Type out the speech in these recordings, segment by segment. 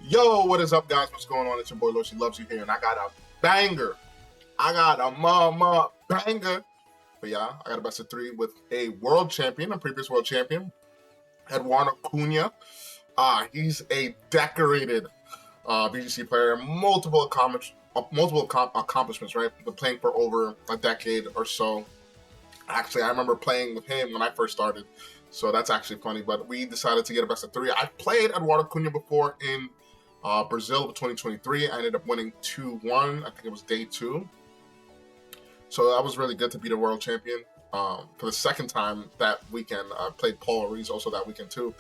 Yo, what is up, guys? What's going on? It's your boy LorcyLovesYou here, and I got a banger. I got a mama banger for y'all. I got a best of 3 with a world champion, a previous world champion, Eduardo Cunha. He's a decorated BGC player, multiple accomplishments, right? Been playing for over a decade or so. Actually, I remember playing with him when I first started, so that's actually funny. But we decided to get a best of 3. I played Eduardo Cunha before in Brazil of 2023. I ended up winning 2-1. I think it was day 2. So that was really good to beat a world champion. For the second time that weekend, I played Paul Rees also that weekend too,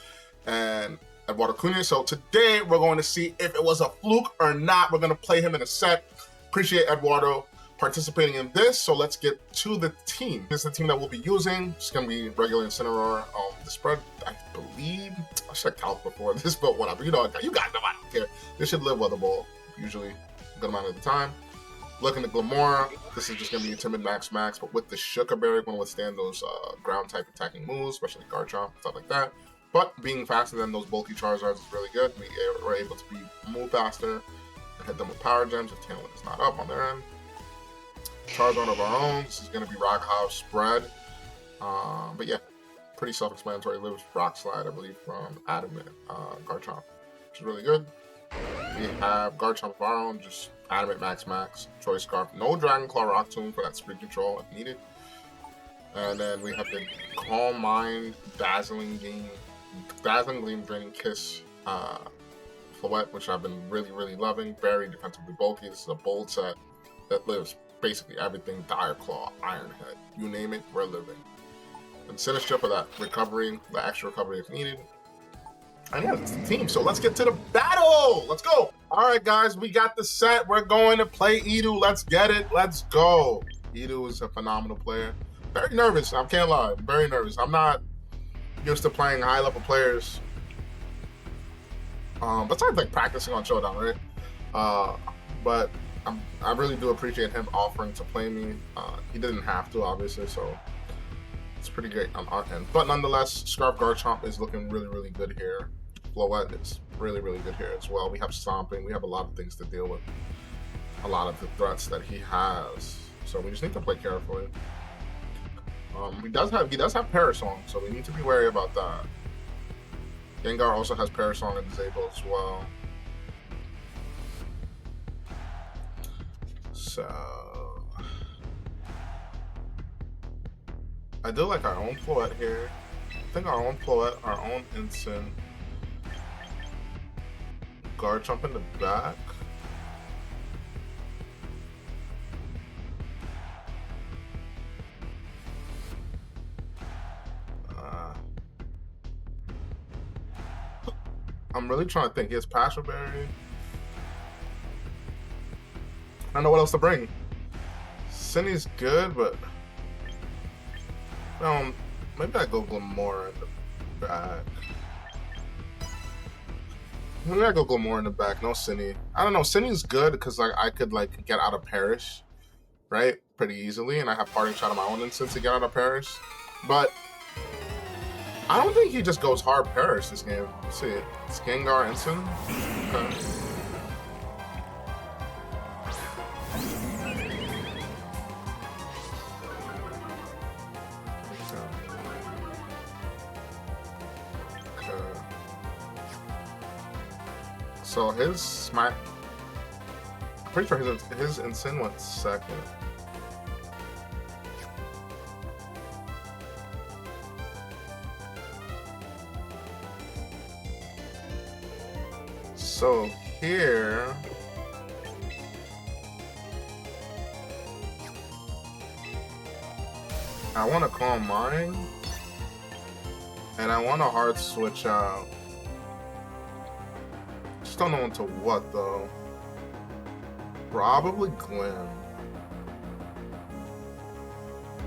and Eduardo Cunha. So today we're going to see if it was a fluke or not. We're going to play him in a set. Appreciate Eduardo participating in this. So let's get to the team. This is the team that we'll be using. It's going to be regular Incineroar. The spread, I believe, I checked out before this, but whatever. You know, you guys know I don't care. This should live with the ball, usually a good amount of the time. Looking at Glamora, this is just going to be Timid Max, but with the Sugar Berry, going to withstand those ground type attacking moves, especially Garchomp, stuff like that. But being faster than those bulky Charizards is really good. We were able to move faster and hit them with Power Gems if Tailwind is not up on their end. Charizard of our own. This is going to be Rock House spread. But yeah, pretty self-explanatory. Lives Rock Slide, I believe, from Adamant Garchomp, which is really good. We have Garchomp of our own, just Adamant Max, Choice Scarf, no Dragon Claw Rock Tomb for that speed control if needed. And then we have the Calm Mind, Dazzling Gleam, Draining Kiss, Floette, which I've been really loving. Very defensively bulky. This is a bold set that lives basically everything. Dire Claw, Iron Head, you name it, we're living. And Sinister for that recovery, the extra recovery if needed. And yeah, it's the team. So let's get to the battle. Let's go. All right, guys, we got the set. We're going to play Edu. Let's get it. Let's go. Edu is a phenomenal player. Very nervous. I can't lie. Very nervous. I'm not used to playing high-level players. Besides like practicing on Showdown, right? But I really do appreciate him offering to play me. He didn't have to, obviously, so it's pretty great on our end. But nonetheless, Scarf Garchomp is looking really good here. Floette is really good here as well. We have Stomping. We have a lot of things to deal with. A lot of the threats that he has. So we just need to play carefully. He does have Parasong, so we need to be wary about that. Gengar also has Parasong and Disable as well. So I do like our own Floette here. I think our own Floette, our own Instant. Garchomp in the back. I'm really trying to think. He has Passion Berry. I don't know what else to bring. Cindy's good, but maybe I go Glamora in the back. Maybe I go Glamora in the back. No Cindy. I don't know. Cindy's good because like I could like get out of Parish, right, pretty easily, and I have Parting Shot on my own instance to get out of Parish. But I don't think he just goes hard Parish this game. Let's see. It's Gengar Instant. Okay. So his I'm pretty sure his Insane went second. So here I want to Calm Mind and I want a hard switch out. Don't know into what though. Probably Glim.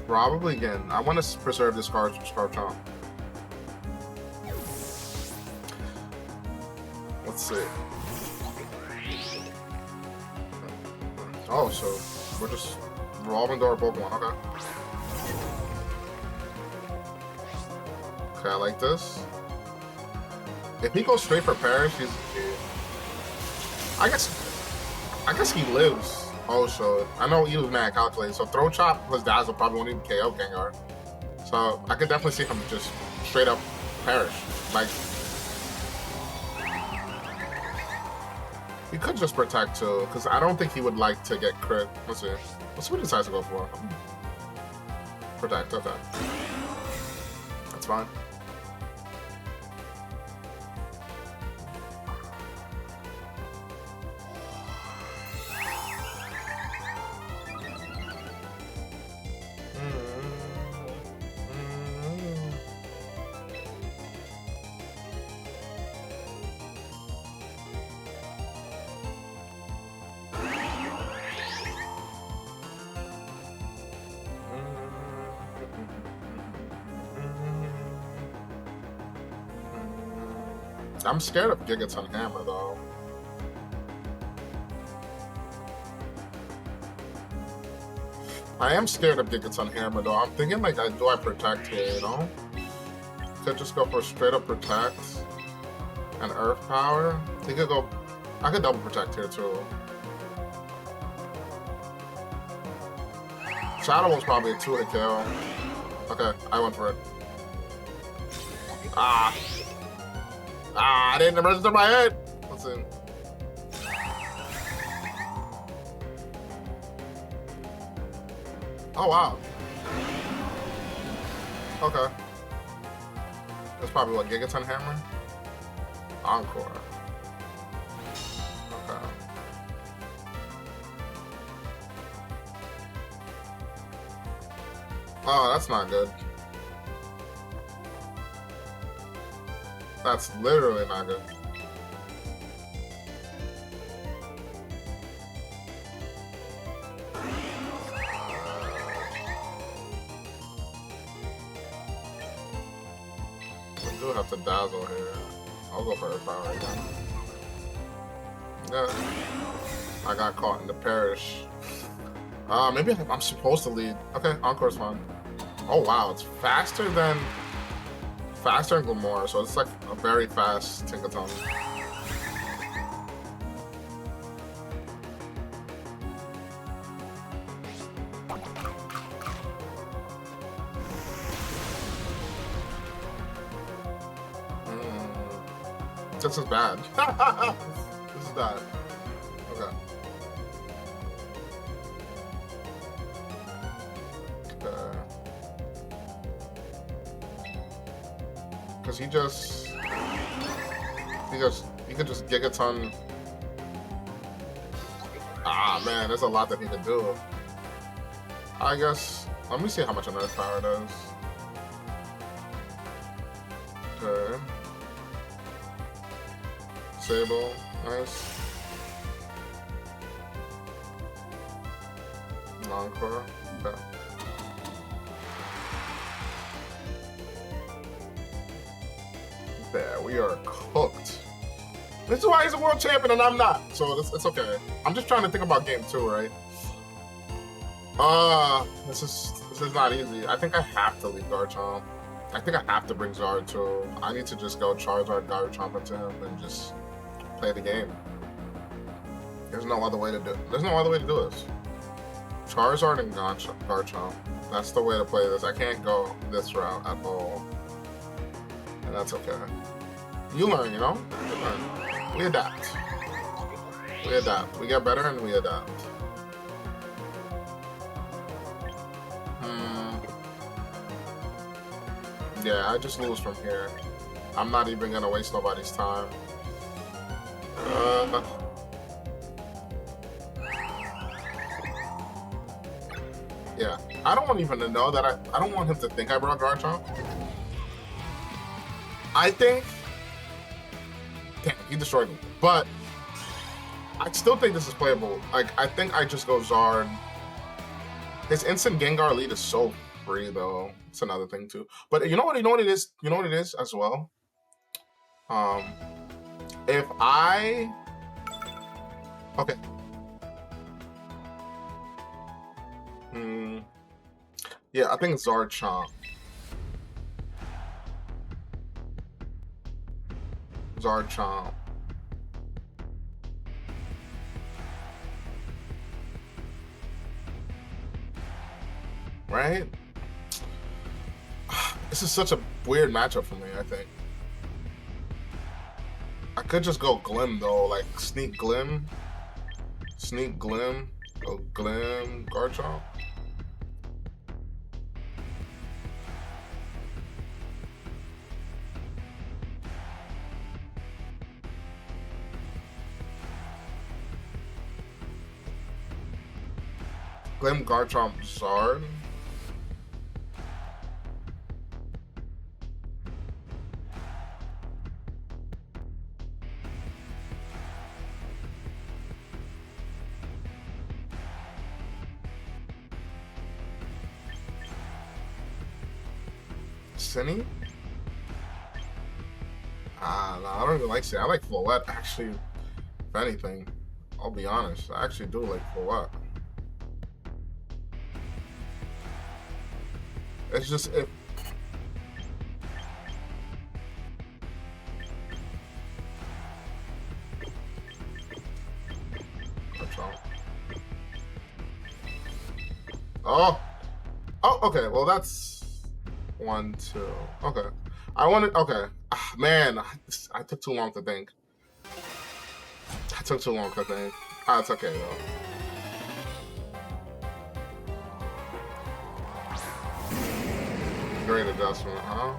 Probably again. I want to preserve this Garchomp. Let's see. Oh, so we're just revolving door Pokemon. Okay. Okay, I like this. If he goes straight for Parish, he's a G. I guess he lives also. I know he was mad calculated, so throw chop plus dazzle probably won't even KO Gengar. So I could definitely see him just straight up perish. Like, he could just protect too, because I don't think he would like to get crit. Let's see. Let's see what he decides to go for. Protect, okay. That's fine. I'm scared of Gigaton Hammer though. I am scared of Gigaton Hammer though. I'm thinking like, do I protect here, you know? Could just go for straight up protect and earth power. He could go, I could double protect here too. Shadow was probably a 2-hit kill. Okay, I went for it. I didn't register my head. Let's see. Oh wow. Okay. That's probably what, Gigaton Hammer? Encore. Okay. Oh, that's not good. That's literally not good. We do have to dazzle here. I'll go for Earth Power again. Yeah. I got caught in the parish. Maybe I'm supposed to lead. Okay, Encore's fine. Oh wow, it's faster than Glamore, so it's like a very fast Tinkaton. This is bad. This is bad. Okay. Because he could just Gigaton. Ah man, there's a lot that he could do. I guess, let me see how much an Earth Power does. Okay. Sable, nice. Encore, okay. There, we are cooked. This is why he's a world champion and I'm not, so it's okay. I'm just trying to think about game 2, right? This is not easy. I think I have to leave Garchomp. I think I have to bring Zard too. I need to just go Charizard, Garchomp into him and just play the game. There's no other way to do it. There's no other way to do this. Charizard and Garchomp. That's the way to play this. I can't go this route at all. And that's okay. You learn, you know? You learn. We adapt. We adapt. We get better and we adapt. Yeah, I just lose from here. I'm not even gonna waste nobody's time. Yeah, I don't want even to know that I don't want him to think I brought Garchomp. I think, damn, he destroyed me. But I still think this is playable. Like, I think I just go Zard. His instant Gengar lead is so free though. It's another thing too. But you know what it is? You know what it is as well? If I okay. Yeah, I think it's Zardchomp. right? This is such a weird matchup for me, I think. I could just go Glim, though, like Sneak Glim. Sneak Glim. Go Glim, Garchomp. Glim, Garchomp, Zard. Cinny? No, I don't even like Cinny. I like Floette, actually. If anything, I'll be honest. I actually do like Floette. It's just if oh, okay. Well, that's 1, 2. Okay, I wanted. Okay, man, I took too long to think. I took too long to think. It's okay though. Great adjustment, huh?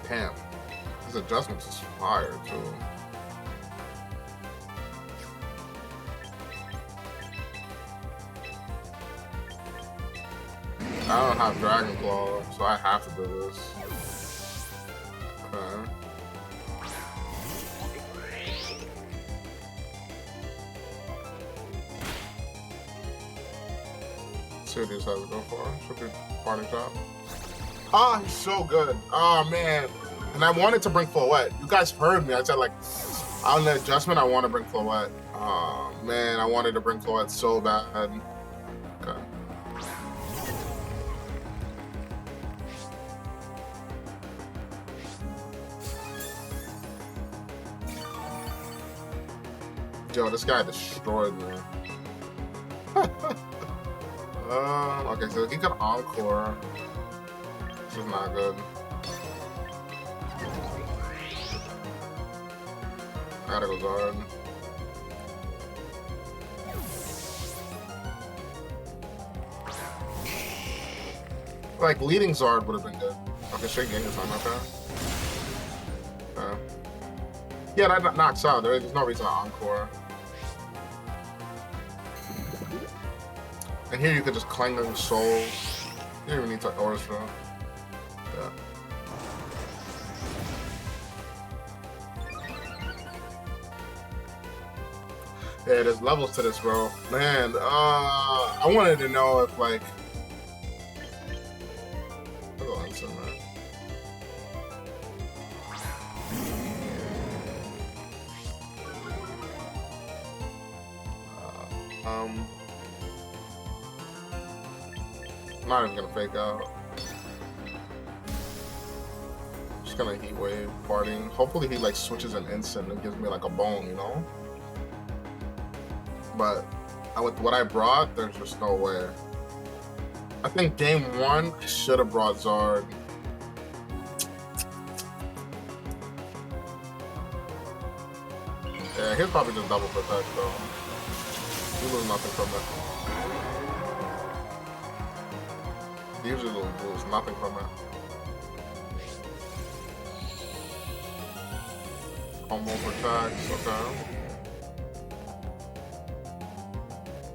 Damn, his adjustments is fire too. I don't have Dragon Claw, so I have to do this. Okay. See what these has to go for. Should be party shot. Ah, he's so good. Oh man. And I wanted to bring Floette. You guys heard me. I said like on the adjustment I want to bring Floette. Oh man, I wanted to bring Floette so bad. Okay. Yo, this guy destroyed me. Okay, so he got Encore. This is not good. I gotta go Zard. Like, leading Zard would have been good. Okay, straight game this time, okay. Yeah, that knocks out. There's no reason to Encore. And here you could just clang them souls. You don't even need to Orchestra. Yeah. Yeah, there's levels to this, bro. Man, I wanted to know if, like... I'll go instant, man. I'm not even gonna fake out. Just gonna Heat Wave, partying. Hopefully he like switches an instant and gives me like a bone, you know? But with what I brought, there's just no way. I think game 1, I should have brought Zard. Yeah, he'll probably just double protect though. He lose nothing from it. He usually lose nothing from it. Combo protects, okay.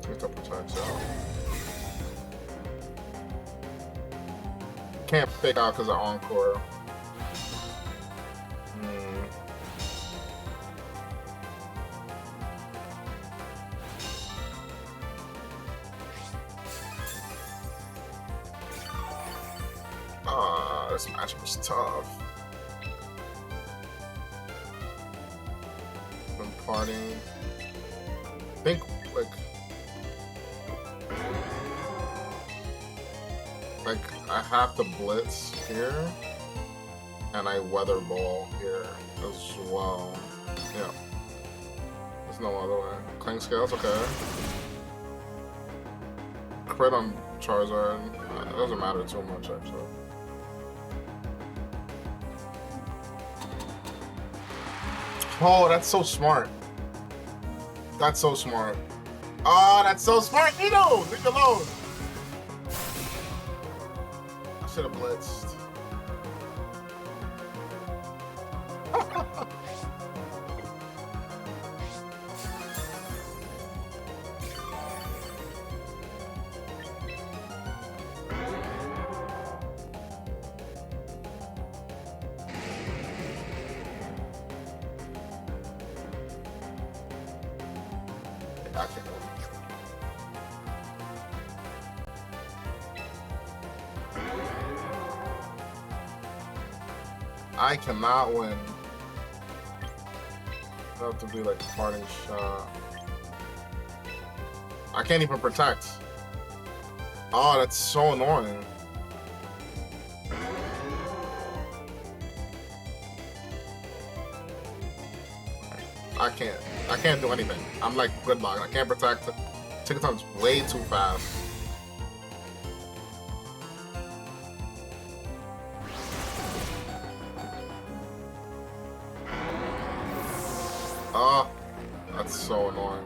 Get the protects out. Can't fake out because of Encore. This matchup is tough. I'm partying. I think like I have to blitz here, and I weather ball here as well. Yeah. There's no other way. Clang Scales, okay. Crit on Charizard. It doesn't matter too much, actually. Oh, that's so smart. That's so smart. Oh, that's so smart. Nino, leave me alone. I should have blitzed. I cannot win. I have to be like a parting shot. I can't even protect. Oh, that's so annoying. I can't do anything. I'm like gridlocked. I can't protect. Ticketon's way too fast. Oh, that's so annoying.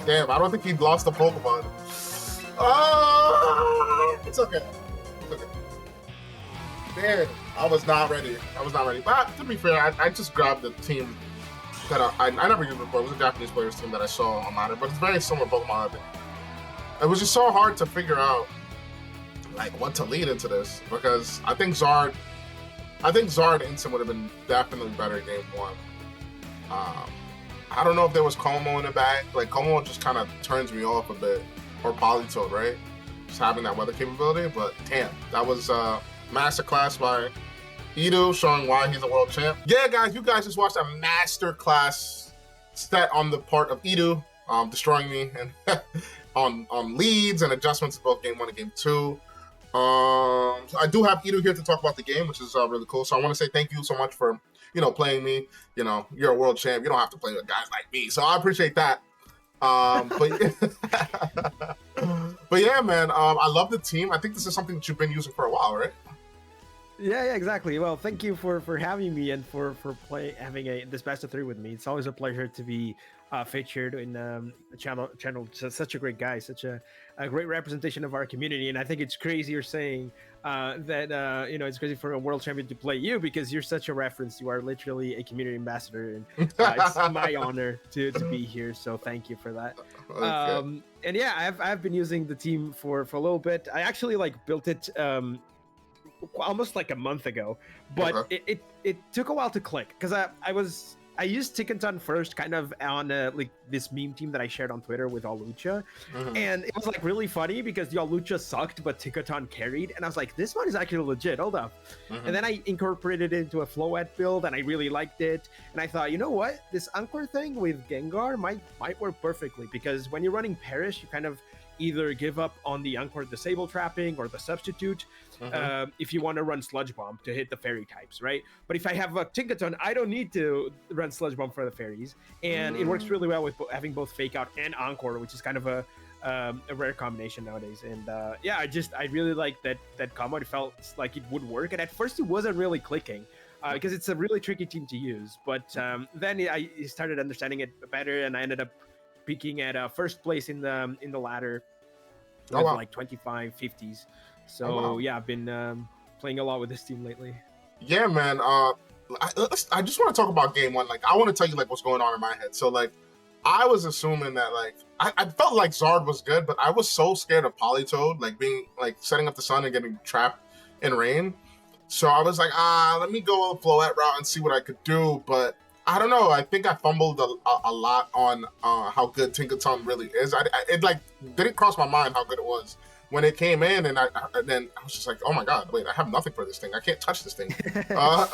Damn, I don't think he lost the Pokemon. Oh, it's okay. It's okay. Man, I was not ready. But to be fair, I just grabbed the team that I never used before. It was a Japanese players team that I saw online, but it's very similar Pokemon. It was just so hard to figure out like what to lead into this because I think Zard Instant would have been definitely better game one. I don't know if there was Como in the back. Like Como just kind of turns me off a bit, or Politoed, right? Just having that weather capability. But damn, that was masterclass by Edu showing why he's a world champ. Yeah, guys, you guys just watched a masterclass set on the part of Edu, destroying me and on leads and adjustments in both game one and game two. I do have Edu here to talk about the game, which is really cool. So I want to say thank you so much for playing me. You're a world champ. You don't have to play with guys like me, so I appreciate that. But yeah, man, I love the team. I think this is something that you've been using for a while, right? Yeah, exactly. Well, thank you for having me and for having this best of three with me. It's always a pleasure to be featured in the channel. Such a great guy, such a great representation of our community. And I think it's crazy you're saying that it's crazy for a world champion to play you because you're such a reference. You are literally a community ambassador, and it's my honor to be here. So thank you for that. Okay. And yeah, I've been using the team for a little bit. I actually built it almost like a month ago, but it took a while to click because I used Ticketon first, kind of on this meme team that I shared on Twitter with Alucha, and it was really funny because the Alucha sucked, but Ticketon carried, and I was like, this one is actually legit. Hold up, and then I incorporated it into a Floette build, and I really liked it, and I thought, you know what, this Anchor thing with Gengar might work perfectly because when you're running Perish, you kind of either give up on the Anchor Disable Trapping or the Substitute if you want to run Sludge Bomb to hit the fairy types, right? But if I have a Tinkaton, I don't need to run Sludge Bomb for the fairies, and it works really well with having both Fake Out and Encore, which is kind of a rare combination nowadays. And yeah, I really like that combo. It felt like it would work, and at first it wasn't really clicking because it's a really tricky team to use. But then I started understanding it better, and I ended up peaking at first place in the ladder with 25 50s. So yeah, I've been playing a lot with this team lately. Yeah, man. I just want to talk about game one. I want to tell you what's going on in my head. So I was assuming that I felt like Zard was good, but I was so scared of Politoed, being setting up the sun and getting trapped in rain. So I was let me go a Floette route and see what I could do. But I don't know. I think I fumbled a lot on how good Tinkaton really is. It like didn't cross my mind how good it was when it came in, and then I was just like, oh my god, wait, I have nothing for this thing. I can't touch this thing. I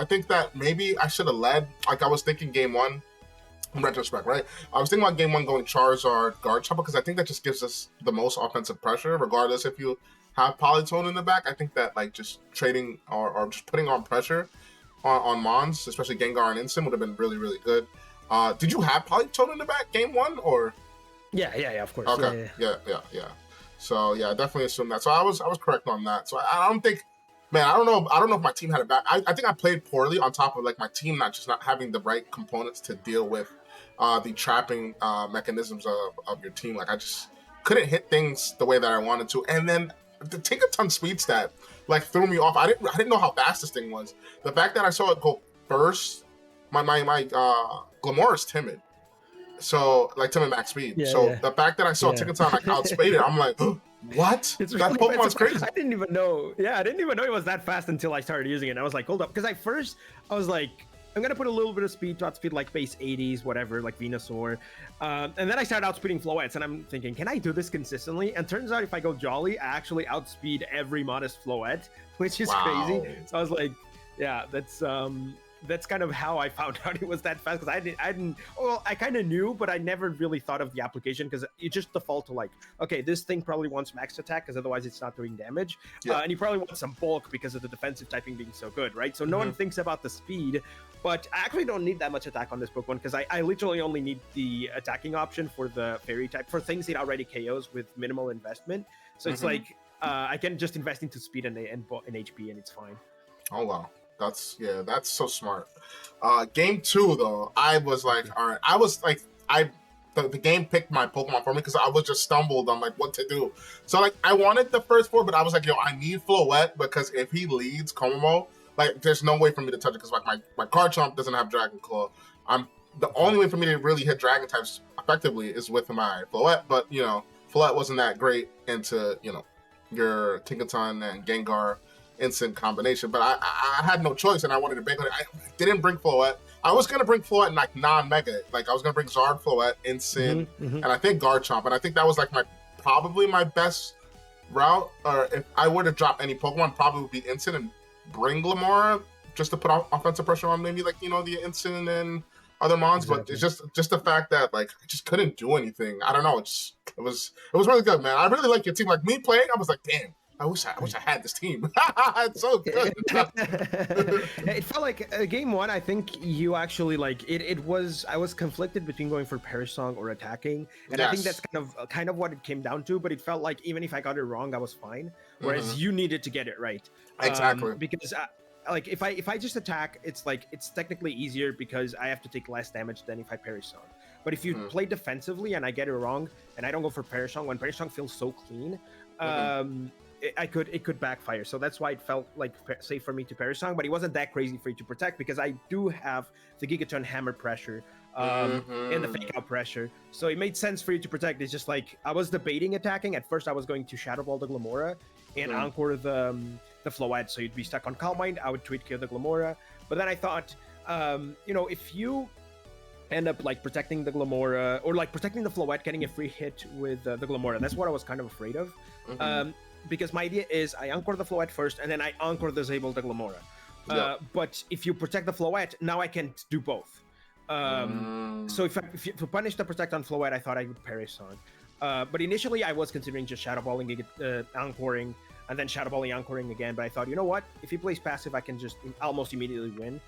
think that maybe I should have led. Like I was thinking game one. In retrospect, right? I was thinking about game one going Charizard Guard Chopper because I think that just gives us the most offensive pressure, regardless if you have Polytone in the back. I think that like just trading or just putting on pressure on Mons, especially Gengar and Instant, would have been really, really good. Did you have Polytone in the back game one or? Yeah, of course. Okay, yeah. So yeah, I definitely assume that. So I was correct on that. So I don't think, man, I don't know if my team had a bad. I think I played poorly on top of like my team not having the right components to deal with the trapping mechanisms of your team. Like I just couldn't hit things the way that I wanted to, and then the Tinkaton speed stat like threw me off. I didn't know how fast this thing was. The fact that I saw it go first, my Glamour is timid. So like timid max speed. The fact that I saw Tinkaton like outspeed it, I'm like, what? It's that really Pokemon's crazy. I didn't even know. Yeah, I didn't even know it was that fast until I started using it. And I was like, hold up, because at first I was like, I'm gonna put a little bit of speed to outspeed like base 80s, whatever, like Venusaur. And then I started outspeeding Floettes, and I'm thinking, can I do this consistently? And turns out if I go Jolly, I actually outspeed every modest Floette, which is crazy. So I was like, yeah, that's kind of how I found out it was that fast, because I didn't. Well, I kind of knew, but I never really thought of the application, because you just default to like, okay, this thing probably wants max attack because otherwise it's not doing damage, and you probably want some bulk because of the defensive typing being so good, right? So no one thinks about the speed, but I actually don't need that much attack on this Pokemon, because I literally only need the attacking option for the fairy type for things it already KOs with minimal investment. So it's like I can just invest into speed and HP, and it's fine. Oh wow. That's so smart. Game two though, I was like, all right, I was like, the game picked my Pokemon for me because I was just stumbled on like what to do. So like I wanted the first four, but I was like, yo, I need Floette because if he leads Komomo, like there's no way for me to touch it because like my Garchomp doesn't have Dragon Claw. The only way for me to really hit Dragon types effectively is with my Floette, but you know, Floette wasn't that great into, you know, your Tinkaton and Gengar instant combination, but I had no choice and I wanted to bank on it. I didn't bring Floette. I was gonna bring Floette in like non-mega, like I was gonna bring Zard, Floette, Instant, and I think Garchomp, and I think that was like probably my best route. Or if I were to drop any Pokemon, probably would be Instant and bring Lamora just to put offensive pressure on maybe like, you know, the Instant and other mons. Exactly. But it's just the fact that like I just couldn't do anything. I don't know. It was really good, man. I really like your team. Like me playing, I was like, damn. I wish I had this team. It's so good. It felt like game one. I think you actually like it was. I was conflicted between going for Parasong or attacking, and I think that's kind of what it came down to. But it felt like even if I got it wrong, I was fine. Whereas you needed to get it right. Exactly. Because like if I just attack, it's like it's technically easier because I have to take less damage than if I Parasong. But if you play defensively and I get it wrong and I don't go for Parasong, when Parasong feels so clean. It could backfire, so that's why it felt like safe for me to Parasong, but it wasn't that crazy for you to protect because I do have the Gigaton Hammer pressure and the Fake Out pressure, so it made sense for you to protect. It's just like I was debating attacking. At first I was going to Shadow Ball the Glamora and Encore the Floette, so you'd be stuck on Calm Mind. I would Tweet Kill the Glamora, but then I thought, you know, if you end up like protecting the Glamora or like protecting the Floette, getting a free hit with the Glamora, that's what I was kind of afraid of. Because my idea is I Encore the Floette first, and then I Encore disable the Glamora. But if you protect the Floette, now I can do both. So if to punish the protect on Floette, I thought I would Parasong. But initially I was considering just Shadow Balling, Ancoring, and then Shadow Balling, Ancoring again. But I thought, you know what? If he plays passive, I can just almost immediately win.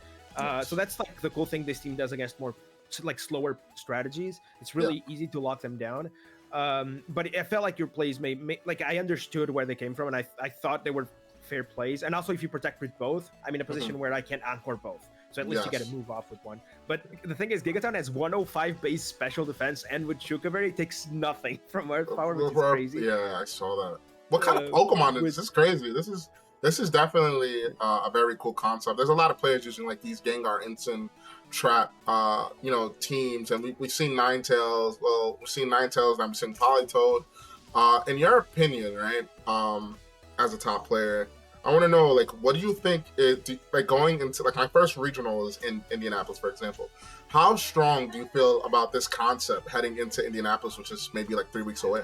So that's like the cool thing this team does against more like slower strategies. It's really easy to lock them down. But it felt like your plays may like I understood where they came from, and I thought they were fair plays. And also, if you protect with both, I'm in a position where I can Encore both, so at least you get to move off with one. But the thing is, Gigaton has 105 base special defense, and with Shukaberry, it takes nothing from Earth Power, which is crazy. Yeah, I saw that. What kind of Pokemon is this? This is crazy. This is definitely a very cool concept. There's a lot of players using like these Gengar Instant trap you know, teams, and we've seen Ninetales. Well, we've seen Ninetales, and I've seen Politoed. In your opinion, right, as a top player, I want to know, like, what do you think, like, going into, like, my first regional is in Indianapolis, for example. How strong do you feel about this concept heading into Indianapolis, which is maybe like 3 weeks away?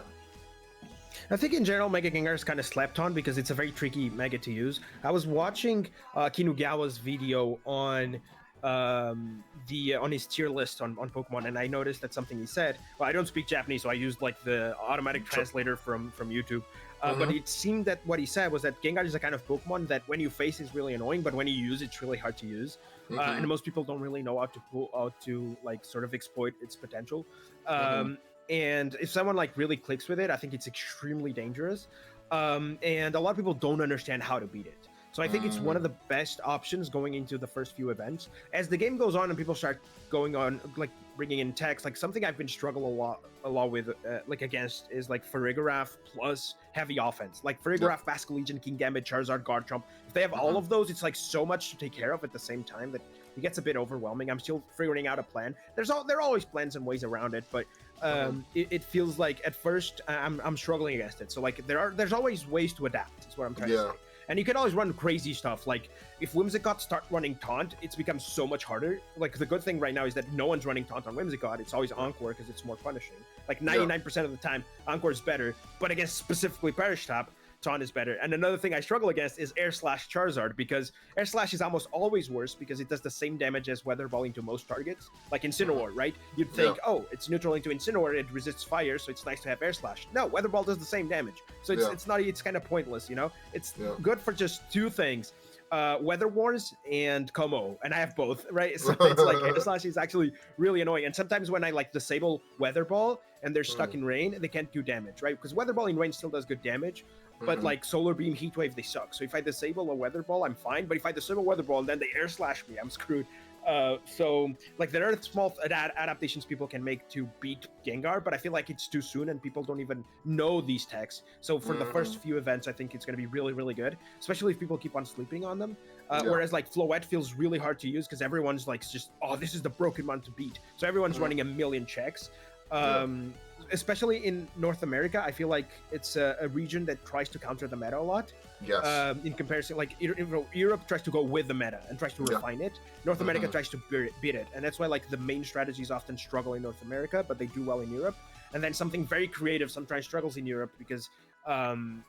I think in general, Mega Gengar is kind of slept on because it's a very tricky Mega to use. I was watching Kinugawa's video on the on his tier list on Pokemon, and I noticed that something he said. Well, I don't speak Japanese, so I used like the automatic translator from YouTube. But it seemed that what he said was that Gengar is a kind of Pokemon that when you face is really annoying, but when you use it's really hard to use, and most people don't really know how to like sort of exploit its potential. And if someone like really clicks with it, I think it's extremely dangerous. And a lot of people don't understand how to beat it. So I think it's one of the best options going into the first few events. As the game goes on and people start going on, like bringing in text, like something I've been struggling a lot with, like against is like Farigiraf plus heavy offense. Like Farigiraf, Basculegion, Kingambit, Charizard, Garchomp. If they have all of those, it's like so much to take care of at the same time that it gets a bit overwhelming. I'm still figuring out a plan. There are always plans and ways around it, but it feels like at first I'm struggling against it. So like there's always ways to adapt. Is what I'm trying to say. And you can always run crazy stuff. Like if Whimsicott start running Taunt, it's become so much harder. Like the good thing right now is that no one's running Taunt on Whimsicott. It's always Encore because it's more punishing. Like 99% of the time, Encore is better. But against specifically Perish Top, Taunt is better. And another thing I struggle against is Air Slash Charizard, because Air Slash is almost always worse because it does the same damage as Weather Balling to most targets. Like Incineroar, right? You'd think, oh, it's neutral into Incineroar, it resists fire, so it's nice to have Air Slash. No, Weather Ball does the same damage. So it's kind of pointless, you know? It's good for just two things. Weather Wars and Como, and I have both, right? So it's like Air Slash is actually really annoying. And sometimes when I like disable Weather Ball and they're stuck in rain, they can't do damage, right? Because Weather Ball in rain still does good damage, but like Solar Beam, Heat Wave, they suck. So if I disable a Weather Ball, I'm fine. But if I disable Weather Ball and then they Air Slash me, I'm screwed. So like there are small adaptations people can make to beat Gengar, but I feel like it's too soon and people don't even know these techs. So for the first few events, I think it's going to be really, really good, especially if people keep on sleeping on them. Whereas like Floette feels really hard to use because everyone's like just, oh, this is the broken one to beat. So everyone's running a million checks. Especially in North America, I feel like it's a region that tries to counter the meta a lot. Yes. In comparison, like Europe tries to go with the meta and tries to refine it. North America tries to beat it, and that's why like the main strategies often struggle in North America, but they do well in Europe. And then something very creative sometimes struggles in Europe because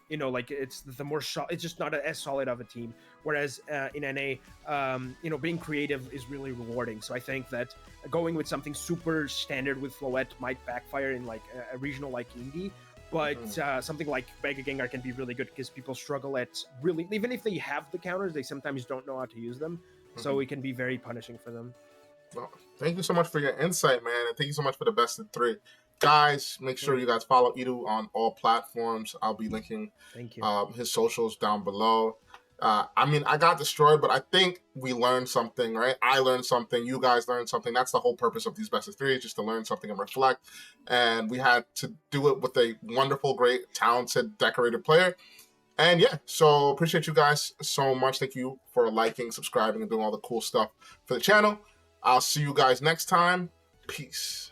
you know, like it's the more it's just not as solid of a team. Whereas in NA, you know, being creative is really rewarding. So I think that going with something super standard with Floette might backfire in like a regional like Indie. But something like Mega Gengar can be really good because people struggle at really, even if they have the counters, they sometimes don't know how to use them. So it can be very punishing for them. Well, thank you so much for your insight, man. And thank you so much for the best of three. Guys, make sure you guys follow Edu on all platforms. I'll be linking his socials down below. I mean, I got destroyed, but I think we learned something, right? I learned something. You guys learned something. That's the whole purpose of these best of three, just to learn something and reflect. And we had to do it with a wonderful, great, talented, decorated player. And yeah, so appreciate you guys so much. Thank you for liking, subscribing, and doing all the cool stuff for the channel. I'll see you guys next time. Peace.